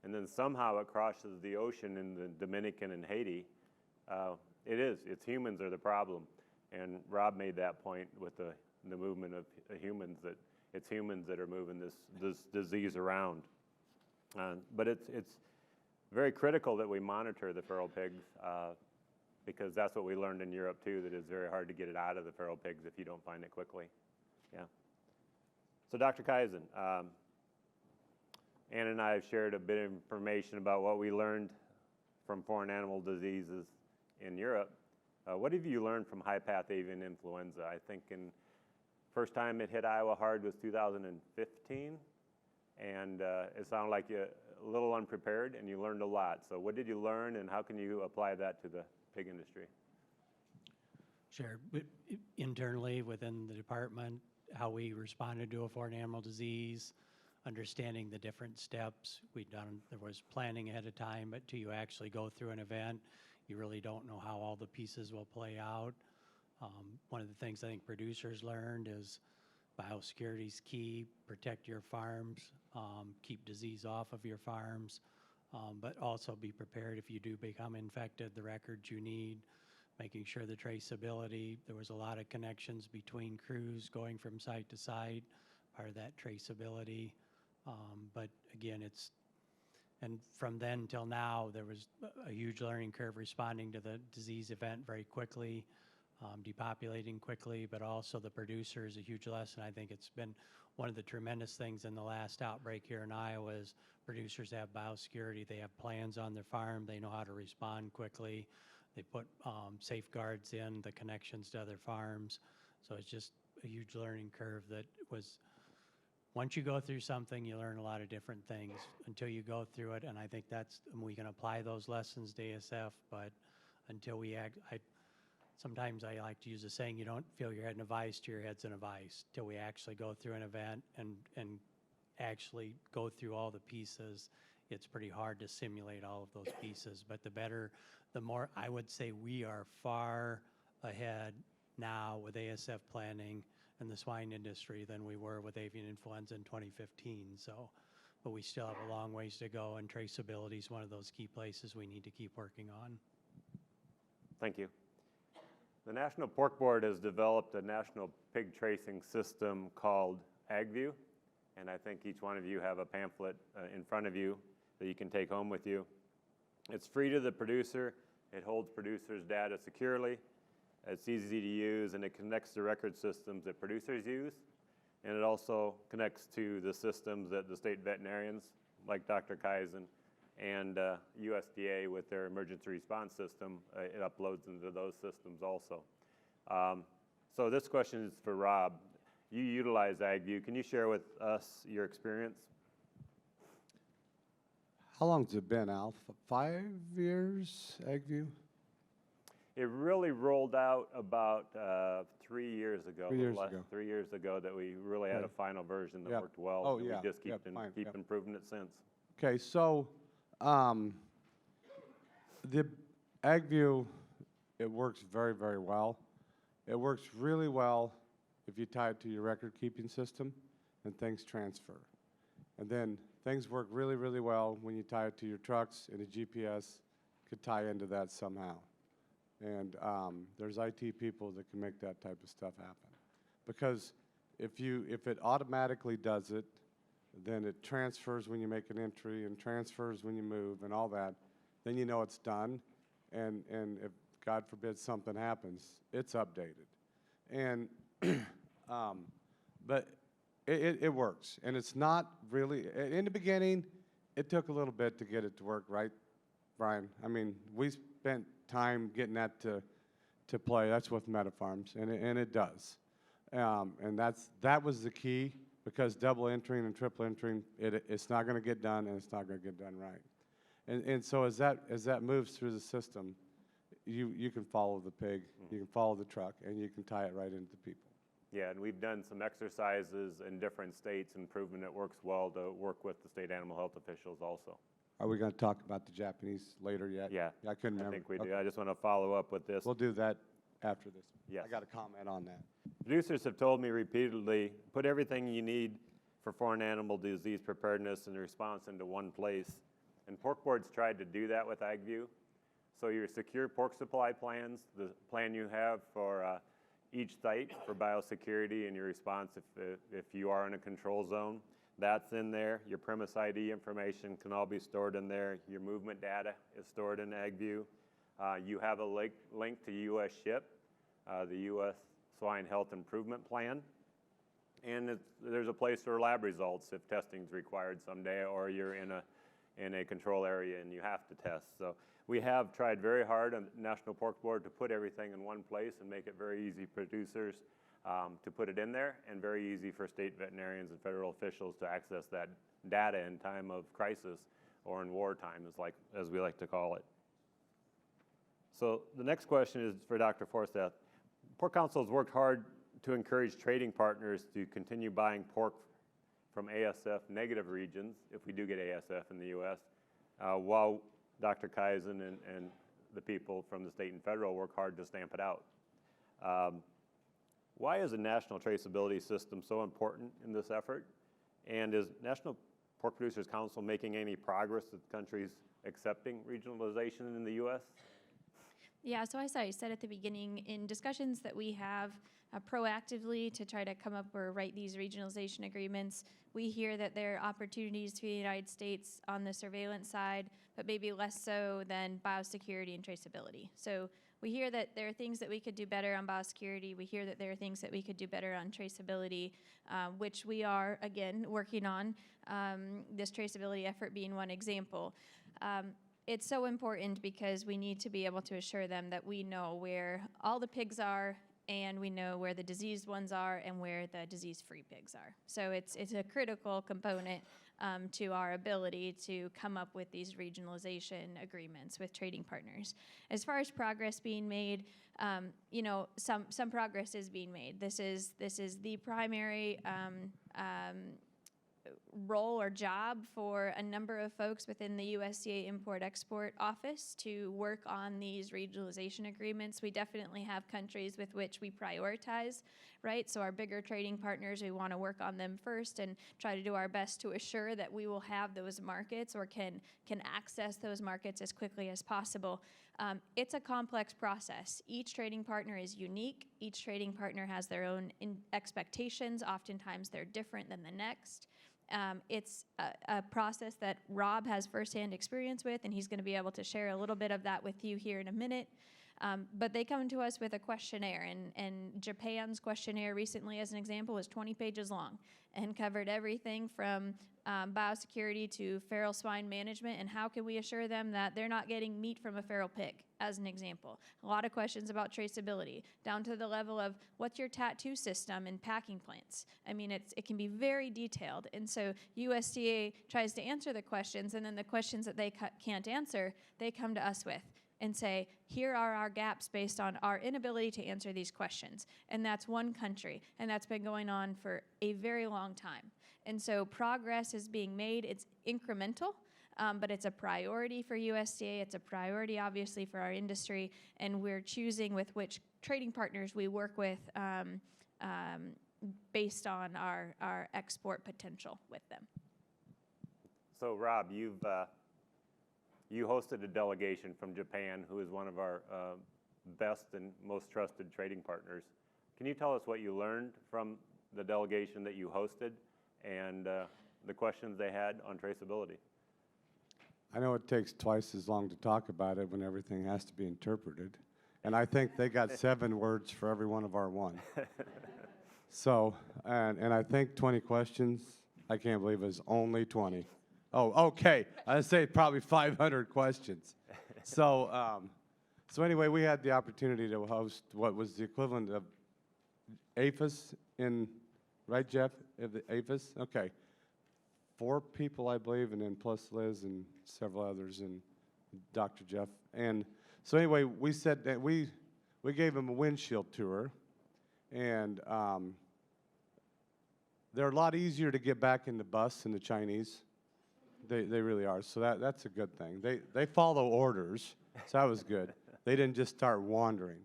and then somehow it crosses the ocean in the Dominican and Haiti. It's humans are the problem. And Rob made that point with the movement of humans, that it's humans that are moving this disease around. But it's very critical that we monitor the feral pigs because that's what we learned in Europe too, that it's very hard to get it out of the feral pigs if you don't find it quickly. Yeah. So Dr. Kaisand, Ann and I have shared a bit of information about what we learned from foreign animal diseases in Europe. What have you learned from high-path avian influenza? I think first time it hit Iowa hard was 2015, and it sounded like you're a little unprepared, and you learned a lot. So what did you learn, and how can you apply that to the pig industry? Sure. Internally within the department, how we responded to a foreign animal disease, understanding the different steps. There was planning ahead of time, but till you actually go through an event, you really don't know how all the pieces will play out. One of the things I think producers learned is biosecurity is key. Protect your farms, keep disease off of your farms, but also be prepared if you do become infected, the records you need, making sure the traceability. There was a lot of connections between crews going from site to site, part of that traceability. But again, and from then till now, there was a huge learning curve responding to the disease event very quickly, depopulating quickly, but also the producer is a huge lesson. I think it's been one of the tremendous things in the last outbreak here in Iowa is producers have biosecurity. They have plans on their farm. They know how to respond quickly. They put safeguards in, the connections to other farms. So it's just a huge learning curve that was, once you go through something, you learn a lot of different things until you go through it. And I think we can apply those lessons to ASF, but until we act, sometimes I like to use the saying, you don't feel your head in a vice till your head's in a vice, till we actually go through an event and actually go through all the pieces. It's pretty hard to simulate all of those pieces, but the more, I would say we are far ahead now with ASF planning in the swine industry than we were with avian influenza in 2015. So, but we still have a long ways to go, and traceability is one of those key places we need to keep working on. Thank you. The National Pork Board has developed a national pig tracing system called AgView, and I think each one of you have a pamphlet in front of you that you can take home with you. It's free to the producer. It holds producers' data securely. It's easy to use, and it connects to record systems that producers use. And it also connects to the systems that the state veterinarians, like Dr. Kaisand, and USDA with their emergency response system, it uploads into those systems also. So this question is for Rob. You utilize AgView. Can you share with us your experience? How long's it been, Al? 5 years, AgView? It really rolled out about 3 years ago. 3 years less ago. 3 years ago that we really had a Okay. final version that Yep. worked well. Oh, and yeah. We just keep, Yep, fine. keep Yep. improving it since. Okay, so the AgView, it works very, very well. It works really well if you tie it to your record-keeping system and things transfer. And then things work really, really well when you tie it to your trucks, and the GPS could tie into that somehow. And there's IT people that can make that type of stuff happen. Because if it automatically does it, then it transfers when you make an entry and transfers when you move and all that, then you know it's done. And if, God forbid, something happens, it's updated. And, but it works. And it's not really, in the beginning, it took a little bit to get it to work, right, Brian? I mean, we spent time getting that to play. That's with MetaFarms, and it does. And that was the key, because double entering and triple entering, it's not going to get done, and it's not going to get done right. And so as that moves through the system, you can follow the pig, you can follow the truck, and you can tie it right into people. Yeah, and we've done some exercises in different states and proven it works well to work with the state animal health officials also. Are we going to talk about the Japanese later yet? Yeah, I couldn't remember. I think we Okay. do. I just want to follow up with this. We'll do that after this. Yes. I got a comment on that. Producers have told me repeatedly, put everything you need for foreign animal disease preparedness and response into one place. And pork boards tried to do that with AgView. So your secure pork supply plans, the plan you have for each site for biosecurity and your response if you are in a control zone, that's in there. Your premise ID information can all be stored in there. Your movement data is stored in AgView. You have a link to US SHIP, the US Swine Health Improvement Plan. And there's a place for lab results if testing's required someday, or you're in a control area and you have to test. So we have tried very hard on the National Pork Board to put everything in one place and make it very easy for producers to put it in there, and very easy for state veterinarians and federal officials to access that data in time of crisis, or in wartime, as we like to call it. So the next question is for Dr. Forseth. Pork Council has worked hard to encourage trading partners to continue buying pork from ASF negative regions, if we do get ASF in the US, while Dr. Kaisand and the people from the state and federal work hard to stamp it out. Why is a national traceability system so important in this effort? And is National Pork Producers Council making any progress with countries accepting regionalization in the US? Yeah, so as I said at the beginning, in discussions that we have proactively to try to come up or write these regionalization agreements, we hear that there are opportunities to the United States on the surveillance side, but maybe less so than biosecurity and traceability. So we hear that there are things that we could do better on biosecurity. We hear that there are things that we could do better on traceability, which we are, again, working on, this traceability effort being one example. It's so important because we need to be able to assure them that we know where all the pigs are, and we know where the diseased ones are and where the disease-free pigs are. So it's a critical component to our ability to come up with these regionalization agreements with trading partners. As far as progress being made, you know, some progress is being made. This is the primary role or job for a number of folks within the USDA Import-Export Office to work on these regionalization agreements. We definitely have countries with which we prioritize, right? So our bigger trading partners, we want to work on them first and try to do our best to assure that we will have those markets or can access those markets as quickly as possible. It's a complex process. Each trading partner is unique. Each trading partner has their own expectations. Oftentimes they're different than the next. It's a process that Rob has firsthand experience with, and he's going to be able to share a little bit of that with you here in a minute. But they come to us with a questionnaire, and Japan's questionnaire recently, as an example, was 20 pages long and covered everything from biosecurity to feral swine management, and how can we assure them that they're not getting meat from a feral pig, as an example. A lot of questions about traceability, down to the level of what's your tattoo system in packing plants. I mean, it can be very detailed, and so USDA tries to answer the questions, and then the questions that they can't answer, they come to us with and say, here are our gaps based on our inability to answer these questions. And that's one country, and that's been going on for a very long time. And so progress is being made. It's incremental, but it's a priority for USDA. It's a priority, obviously, for our industry, and we're choosing with which trading partners we work with based on our export potential with them. So Rob, you hosted a delegation from Japan, who is one of our best and most trusted trading partners. Can you tell us what you learned from the delegation that you hosted and the questions they had on traceability? I know it takes twice as long to talk about it when everything has to be interpreted. And I think they got 7 words for every one of our one. So, and I think 20 questions, I can't believe it was only 20. Oh, okay. I'd say probably 500 questions. So, so anyway, we had the opportunity to host what was the equivalent of APHIS in, right, Jeff? APHIS? Okay. 4 people, I believe, and then plus Liz and several others and Dr. Jeff. And so anyway, we said that we gave them a windshield tour, and they're a lot easier to get back in the bus than the Chinese. They really are, so that's a good thing. They follow orders, so that was good. They didn't just start wandering.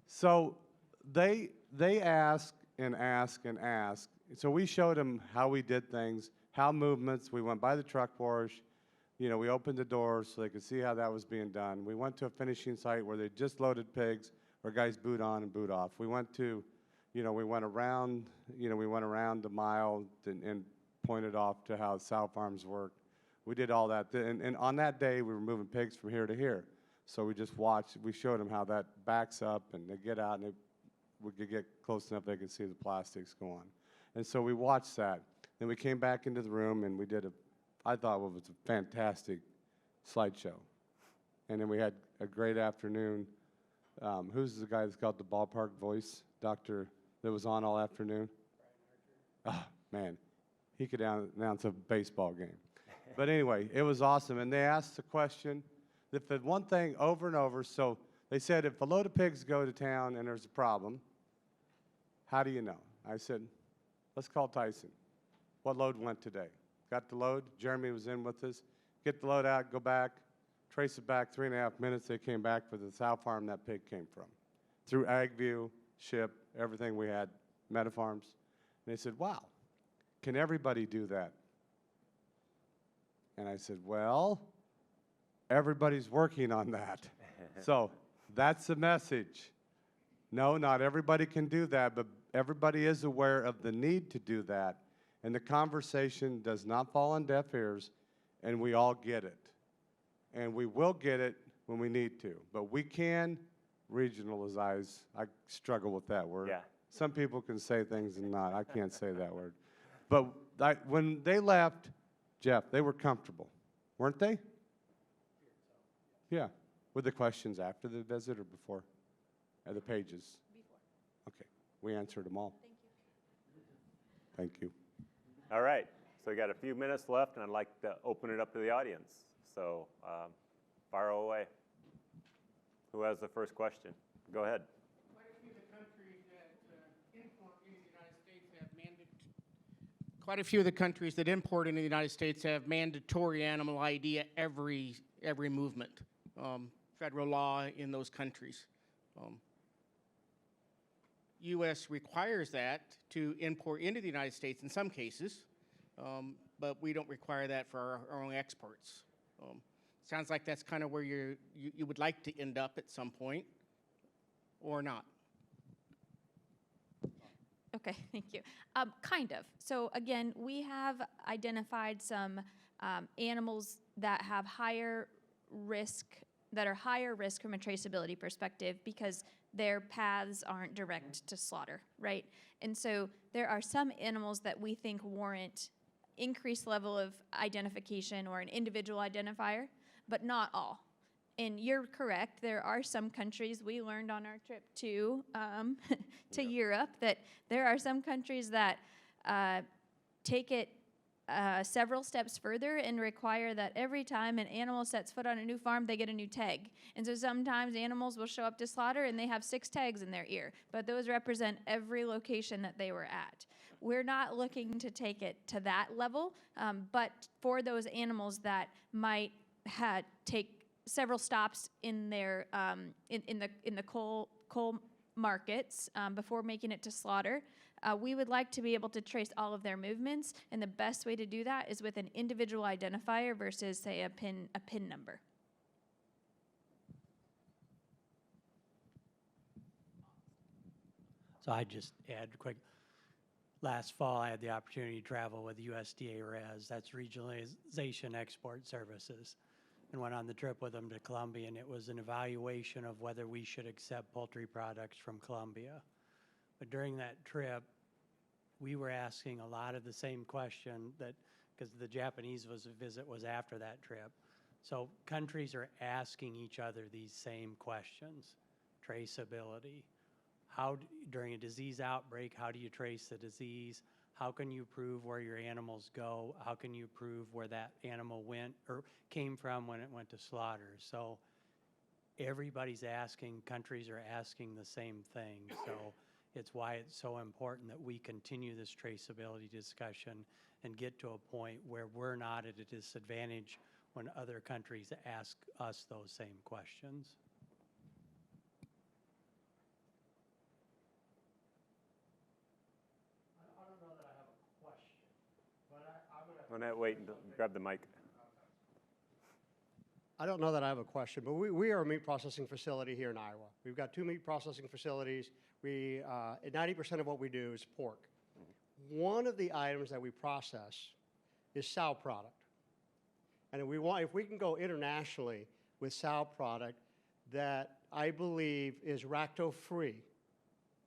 So they ask and ask and ask. So we showed them how we did things, how movements. We went by the truck wash. You know, we opened the doors so they could see how that was being done. We went to a finishing site where they just loaded pigs, where guys boot on and boot off. We went to, we went around the mile and pointed off to how sow farms work. We did all that. And on that day, we were moving pigs from here to here. So we just watched, we showed them how that backs up, and they get out, and we could get close enough they could see the plastics go on. And so we watched that. Then we came back into the room, and we did I thought it was a fantastic slideshow. And then we had a great afternoon. Who's the guy that's got the ballpark voice, doctor, that was on all afternoon? Oh, man. He could announce a baseball game. But anyway, it was awesome. And they asked the question, if the one thing over and over, so they said, if a load of pigs go to town and there's a problem, how do you know? I said, let's call Tyson. What load went today? Got the load. Jeremy was in with us. Get the load out, go back, trace it back 3.5 minutes. They came back for the sow farm that pig came from. Through AgView, SHIP, everything we had, Metafarms. And they said, wow. Can everybody do that? And I said, well, everybody's working on that. So that's the message. No, not everybody can do that, but everybody is aware of the need to do that. And the conversation does not fall on deaf ears, and we all get it. And we will get it when we need to. But we can regionalize. I struggle with that word. Yeah. Some people can say things and not. I can't say that word. But when they left, Jeff, they were comfortable, weren't they? Yeah. Were the questions after the visit or before? The pages? Before. Okay. We answered them all. Thank you. Thank you. All right. So we got a few minutes left, and I'd like to open it up to the audience. So fire away. Who has the first question? Go ahead. Quite a few of the countries that import into the United States have Quite a few of the countries that import into the United States have mandatory animal ID at every movement. Federal law in those countries. U.S. requires that to import into the United States in some cases, but we don't require that for our own exports. Sounds like that's kind of where you would like to end up at some point, or not. Okay, thank you. Kind of. So again, we have identified some animals that have higher risk, that are higher risk from a traceability perspective because their paths aren't direct to slaughter, right? And so there are some animals that we think warrant increased level of identification or an individual identifier, but not all. And you're correct, there are some countries, we learned on our trip to Europe, that there are some countries that take it several steps further and require that every time an animal sets foot on a new farm, they get a new tag. And so sometimes animals will show up to slaughter and they have 6 tags in their ear, but those represent every location that they were at. We're not looking to take it to that level, but for those animals that might take several stops in their in the coal markets before making it to slaughter, we would like to be able to trace all of their movements, and the best way to do that is with an individual identifier versus, say, a PIN number. So I just add quick. Last fall, I had the opportunity to travel with USDA RES, that's Regionalization Export Services, and went on the trip with them to Colombia, and it was an evaluation of whether we should accept poultry products from Colombia. But during that trip, we were asking a lot of the same question that, because the Japanese visit was after that trip. So countries are asking each other these same questions. Traceability. During a disease outbreak, how do you trace the disease? How can you prove where your animals go? How can you prove where that animal went or came from when it went to slaughter? So everybody's asking, countries are asking the same thing. So it's why it's so important that we continue this traceability discussion and get to a point where we're not at a disadvantage when other countries ask us those same questions. Wait, grab the mic. I don't know that I have a question, but we are a meat processing facility here in Iowa. We've got 2 meat processing facilities. 90% of what we do is pork. One of the items that we process is sow product. And if we can go internationally with sow product that I believe is racto-free,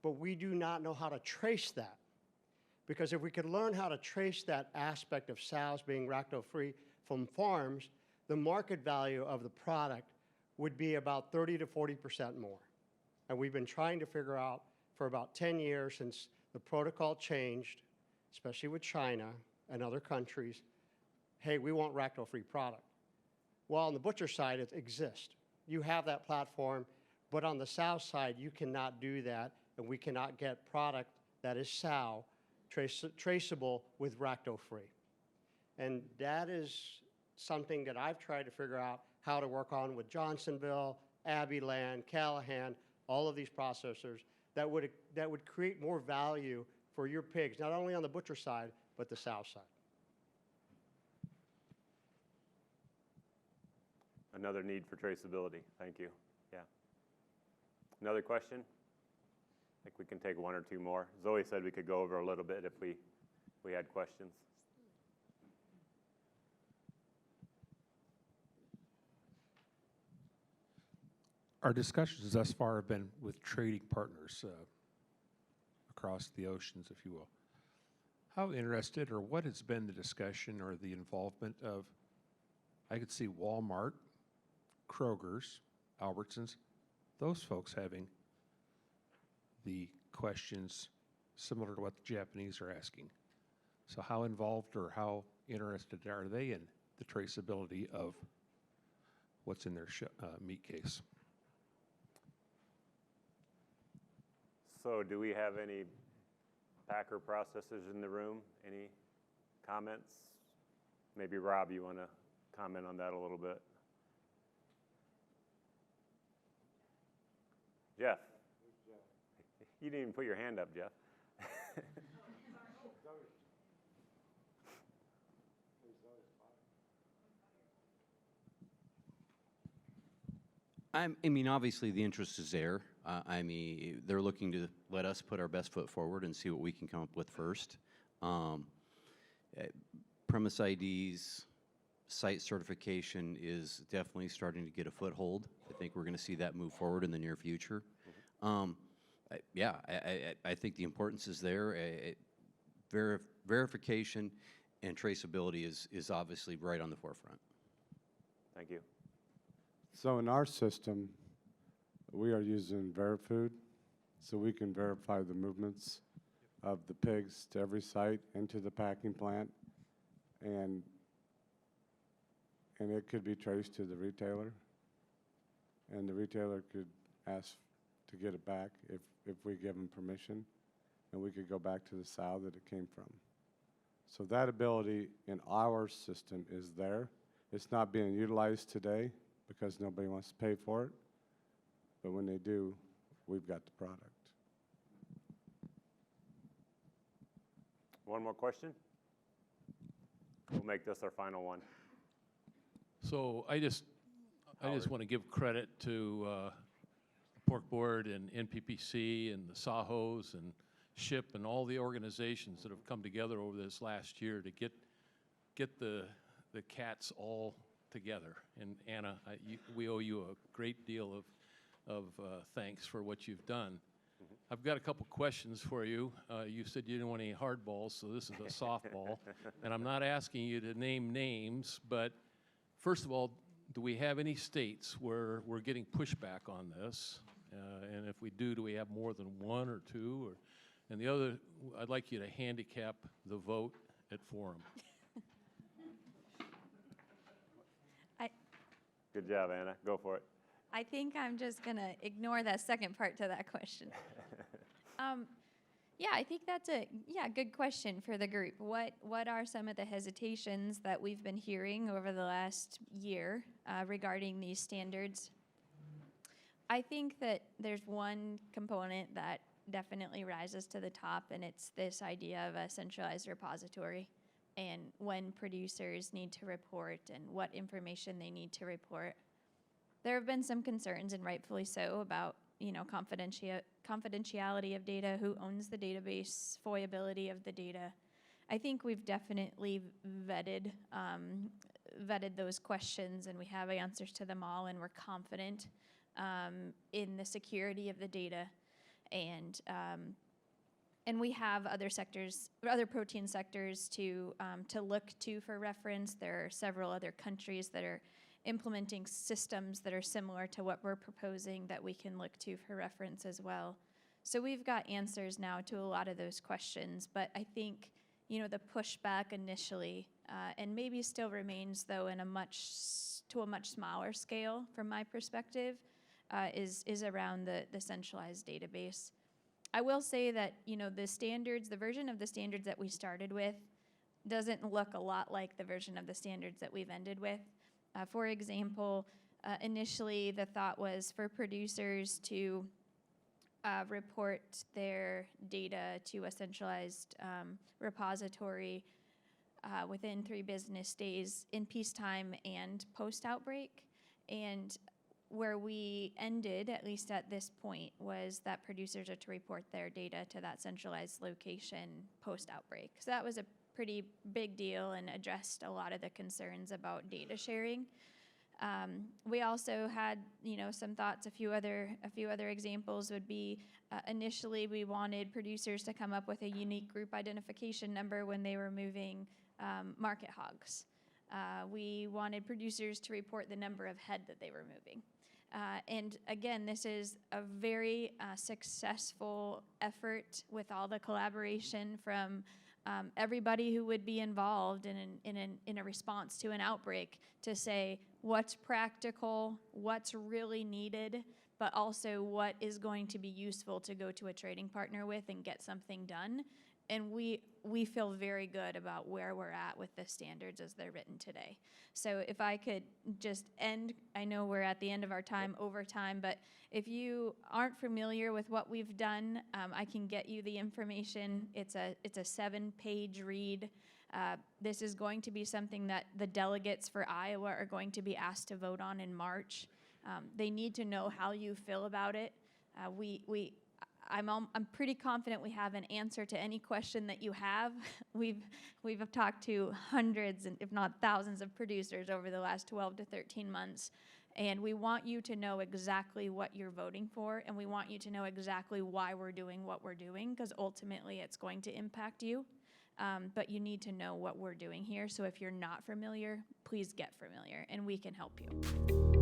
but we do not know how to trace that. Because if we could learn how to trace that aspect of sows being racto-free from farms, the market value of the product would be about 30 to 40% more. And we've been trying to figure out for about 10 years since the protocol changed, especially with China and other countries, hey, we want racto-free product. Well, on the butcher side, it exists. You have that platform, but on the sow side, you cannot do that, and we cannot get product that is sow traceable with racto-free. And that is something that I've tried to figure out how to work on with Johnsonville, Abbeyland, Callahan, all of these processors that would create more value for your pigs, not only on the butcher side, but the sow side. Another need for traceability. Thank you. Yeah. Another question? I think we can take 1 or 2 more. Zoe said we could go over a little bit if we had questions. Our discussions thus far have been with trading partners across the oceans, if you will. How interested, or what has been the discussion or the involvement of, I could see Walmart, Kroger's, Albertsons, those folks having the questions similar to what the Japanese are asking. So how involved or how interested are they in the traceability of what's in their meat case? So do we have any packer processors in the room? Any comments? Maybe Rob, you want to comment on that a little bit? Jeff? You didn't even put your hand up, Jeff. I mean, obviously, the interest is there. I mean, they're looking to let us put our best foot forward and see what we can come up with first. Premise IDs, site certification is definitely starting to get a foothold. I think we're going to see that move forward in the near future. Yeah, I think the importance is there. Verification and traceability is obviously right on the forefront. Thank you. So in our system, we are using VeriFood, so we can verify the movements of the pigs to every site into the packing plant, and it could be traced to the retailer, and the retailer could ask to get it back if we give them permission, and we could go back to the sow that it came from. So that ability in our system is there. It's not being utilized today because nobody wants to pay for it, but when they do, we've got the product. One more question? We'll make this our final one. So I just want to give credit to Pork Board and NPPC and the SAHOs and SHIP and all the organizations that have come together over this last year to get the cats all together. And Anna, we owe you a great deal of thanks for what you've done. I've got a couple questions for you. You said you didn't want any hardballs, so this is a softball. And I'm not asking you to name names, but first of all, do we have any states where we're getting pushback on this? And if we do we have more than one or two? And the other, I'd like you to handicap the vote at forum. Good job, Anna. Go for it. I think I'm just going to ignore that second part to that question. Yeah, I think that's a good question for the group. What are some of the hesitations that we've been hearing over the last year regarding these standards? I think that there's one component that definitely rises to the top, and it's this idea of a centralized repository and when producers need to report and what information they need to report. There have been some concerns, and rightfully so, about confidentiality of data, who owns the database, FOIAbility of the data. I think we've definitely vetted those questions, and we have answers to them all, and we're confident in the security of the data, and we have other sectors, other protein sectors to look to for reference. There are several other countries that are implementing systems that are similar to what we're proposing that we can look to for reference as well. So we've got answers now to a lot of those questions, but I think, the pushback initially, and maybe still remains though in a much smaller scale from my perspective, is around the centralized database. I will say that, the version of the standards that we started with doesn't look a lot like the version of the standards that we've ended with. For example, initially the thought was for producers to report their data to a centralized repository within 3 business days in peacetime and post-outbreak. And where we ended, at least at this point, was that producers are to report their data to that centralized location post-outbreak. So that was a pretty big deal and addressed a lot of the concerns about data sharing. We also had, some thoughts. A few other examples would be initially we wanted producers to come up with a unique group identification number when they were moving market hogs. We wanted producers to report the number of head that they were moving. And again, this is a very successful effort with all the collaboration from everybody who would be involved in a response to an outbreak to say what's practical, what's really needed, but also what is going to be useful to go to a trading partner with and get something done. And we feel very good about where we're at with the standards as they're written today. So if I could just end, I know we're at the end of our time, over time, but if you aren't familiar with what we've done, I can get you the information. It's a 7-page read. This is going to be something that the delegates for Iowa are going to be asked to vote on in March. They need to know how you feel about it. I'm pretty confident we have an answer to any question that you have. We've talked to hundreds, and if not thousands, of producers over the last 12 to 13 months, and we want you to know exactly what you're voting for, and we want you to know exactly why we're doing what we're doing, because ultimately it's going to impact you. But you need to know what we're doing here. So if you're not familiar, please get familiar, and we can help you.